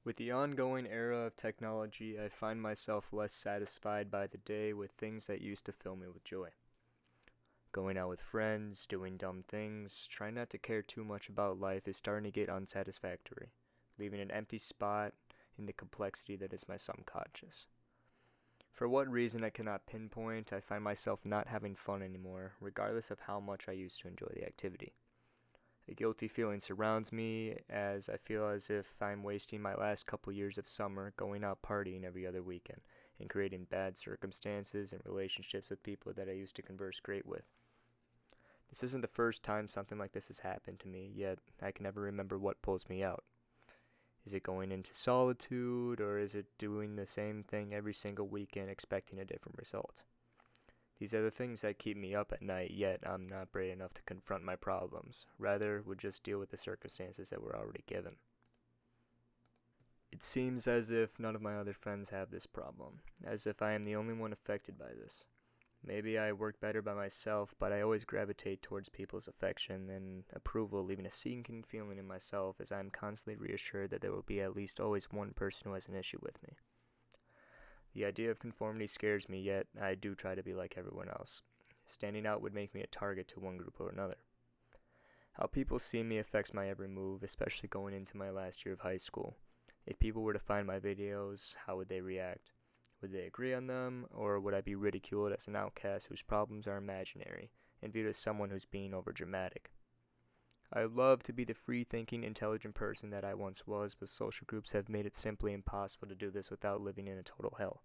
With the ongoing era of technology, I find myself less satisfied by the day with things that used to fill me with joy. Going out with friends, doing dumb things, trying not to care too much about life is starting to get unsatisfactory, leaving an empty spot in the complexity that is my subconscious. For what reason I cannot pinpoint, I find myself not having fun anymore, regardless of how much I used to enjoy the activity. A guilty feeling surrounds me as I feel as if I'm wasting my last couple years of summer going out partying every other weekend and creating bad circumstances and relationships with people that I used to converse great with. This isn't the first time something like this has happened to me, yet I can never remember what pulls me out. Is it going into solitude, or is it doing the same thing every single weekend expecting a different result? These are the things that keep me up at night, yet I'm not brave enough to confront my problems. Rather, would just deal with the circumstances that we're already given. It seems as if none of my other friends have this problem, as if I am the only one affected by this. Maybe I work better by myself, but I always gravitate towards people's affection and approval, leaving a sinking feeling in myself as I am constantly reassured that there will be at least always one person who has an issue with me. The idea of conformity scares me, yet I do try to be like everyone else. Standing out would make me a target to one group or another. How people see me affects my every move, especially going into my last year of high school. If people were to find my videos, how would they react? Would they agree on them, or would I be ridiculed as an outcast whose problems are imaginary and viewed as someone who's being overdramatic? I would love to be the free-thinking, intelligent person that I once was, but social groups have made it simply impossible to do this without living in a total hell.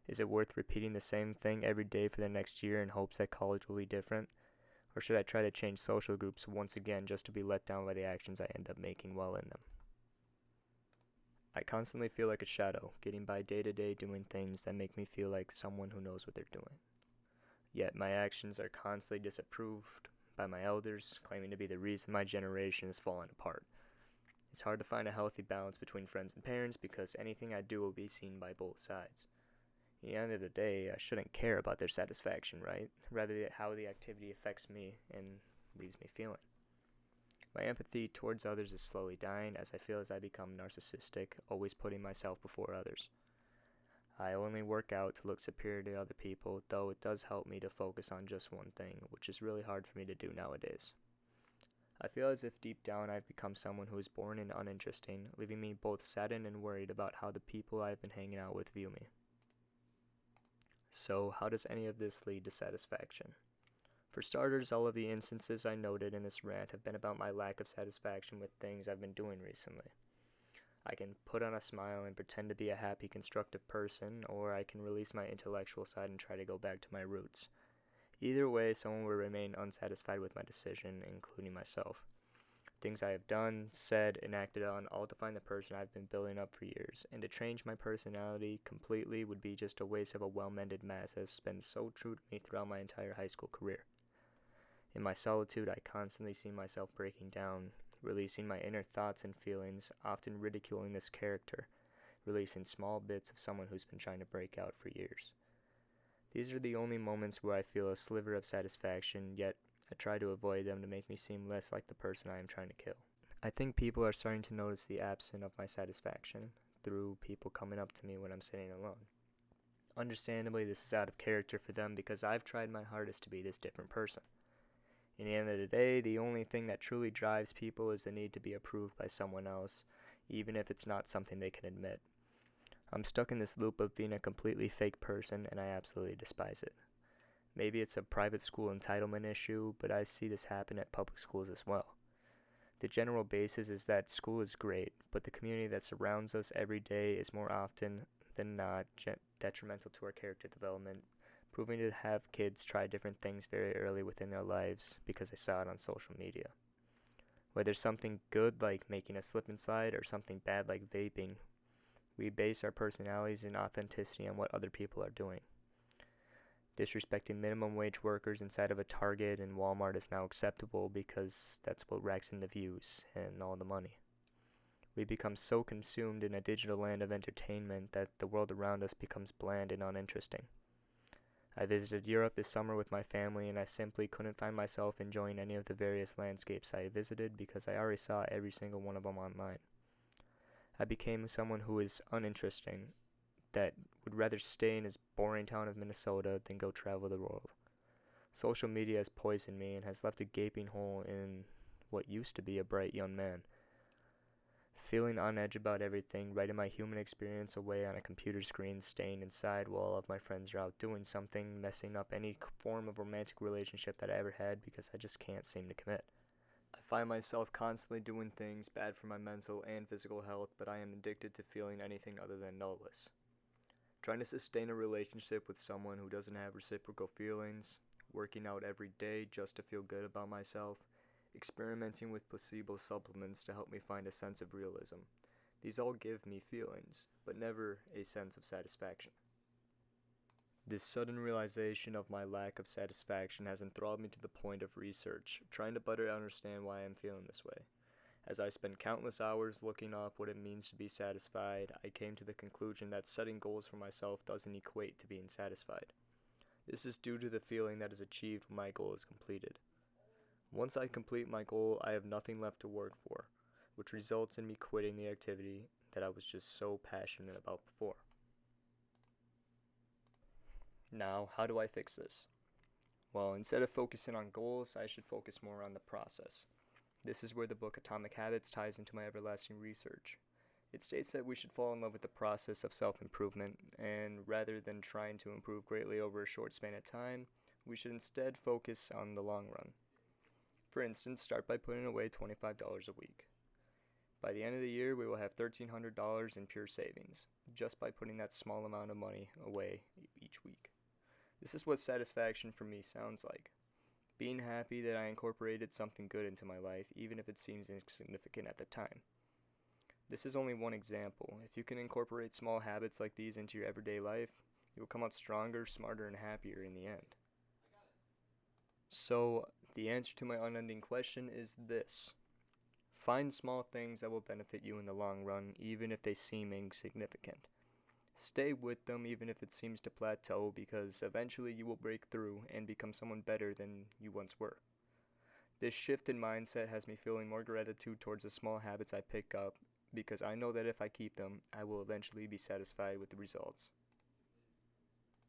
Is it worth repeating the same thing every day for the next year in hopes that college will be different? Or should I try to change social groups once again just to be let down by the actions I end up making while in them? I constantly feel like a shadow, getting by day to day doing things that make me feel like someone who knows what they're doing. Yet my actions are constantly disapproved by my elders, claiming to be the reason my generation is falling apart. It's hard to find a healthy balance between friends and parents because anything I do will be seen by both sides. At the end of the day, I shouldn't care about their satisfaction, right? Rather, how the activity affects me and leaves me feeling. My empathy towards others is slowly dying as I feel as I become narcissistic, always putting myself before others. I only work out to look superior to other people, though it does help me to focus on just one thing, which is really hard for me to do nowadays. I feel as if deep down I've become someone who is boring and uninteresting, leaving me both saddened and worried about how the people I've been hanging out with view me. So, how does any of this lead to satisfaction? For starters, all of the instances I noted in this rant have been about my lack of satisfaction with things I've been doing recently. I can put on a smile and pretend to be a happy, constructive person, or I can release my intellectual side and try to go back to my roots. Either way, someone will remain unsatisfied with my decision, including myself. Things I have done, said, and acted on all define the person I've been building up for years, and to change my personality completely would be just a waste of a well-mended mass that has been so true to me throughout my entire high school career. In my solitude, I constantly see myself breaking down, releasing my inner thoughts and feelings, often ridiculing this character, releasing small bits of someone who's been trying to break out for years. These are the only moments where I feel a sliver of satisfaction, yet I try to avoid them to make me seem less like the person I am trying to kill. I think people are starting to notice the absence of my satisfaction through people coming up to me when I'm sitting alone. Understandably, this is out of character for them because I've tried my hardest to be this different person. In the end of the day, the only thing that truly drives people is the need to be approved by someone else, even if it's not something they can admit. I'm stuck in this loop of being a completely fake person, and I absolutely despise it. Maybe it's a private school entitlement issue, but I see this happen at public schools as well. The general basis is that school is great, but the community that surrounds us every day is more often than not detrimental to our character development, proving to have kids try different things very early within their lives because they saw it on social media. Whether something good like making a slip and slide or something bad like vaping, we base our personalities and authenticity on what other people are doing. Disrespecting minimum wage workers inside of a Target and Walmart is now acceptable because that's what racks in the views and all the money. We become so consumed in a digital land of entertainment that the world around us becomes bland and uninteresting. I visited Europe this summer with my family, and I simply couldn't find myself enjoying any of the various landscapes I visited because I already saw every single one of them online. I became someone who is uninteresting, that would rather stay in his boring town of Minnesota than go travel the world. Social media has poisoned me and has left a gaping hole in what used to be a bright young man. Feeling on edge about everything, writing my human experience away on a computer screen, staying inside while all of my friends are out doing something, messing up any form of romantic relationship that I ever had because I just can't seem to commit. I find myself constantly doing things bad for my mental and physical health, but I am addicted to feeling anything other than nulless. Trying to sustain a relationship with someone who doesn't have reciprocal feelings, working out every day just to feel good about myself, experimenting with placebo supplements to help me find a sense of realism. These all give me feelings, but never a sense of satisfaction. This sudden realization of my lack of satisfaction has enthralled me to the point of research, trying to better understand why I'm feeling this way. As I spend countless hours looking up what it means to be satisfied, I came to the conclusion that setting goals for myself doesn't equate to being satisfied. This is due to the feeling that is achieved when my goal is completed. Once I complete my goal, I have nothing left to work for, which results in me quitting the activity that I was just so passionate about before. Now, how do I fix this? Well, instead of focusing on goals, I should focus more on the process. This is where the book Atomic Habits ties into my everlasting research. It states that we should fall in love with the process of self-improvement, and rather than trying to improve greatly over a short span of time, we should instead focus on the long run. For instance, start by putting away $25 a week. By the end of the year, we will have $1,300 in pure savings, just by putting that small amount of money away each week. This is what satisfaction for me sounds like. Being happy that I incorporated something good into my life, even if it seems insignificant at the time. This is only one example. If you can incorporate small habits like these into your everyday life, you will come out stronger, smarter, and happier in the end. So, the answer to my unending question is this. Find small things that will benefit you in the long run, even if they seem insignificant. Stay with them even if it seems to plateau, because eventually you will break through and become someone better than you once were. This shift in mindset has me feeling more gratitude towards the small habits I pick up, because I know that if I keep them, I will eventually be satisfied with the results.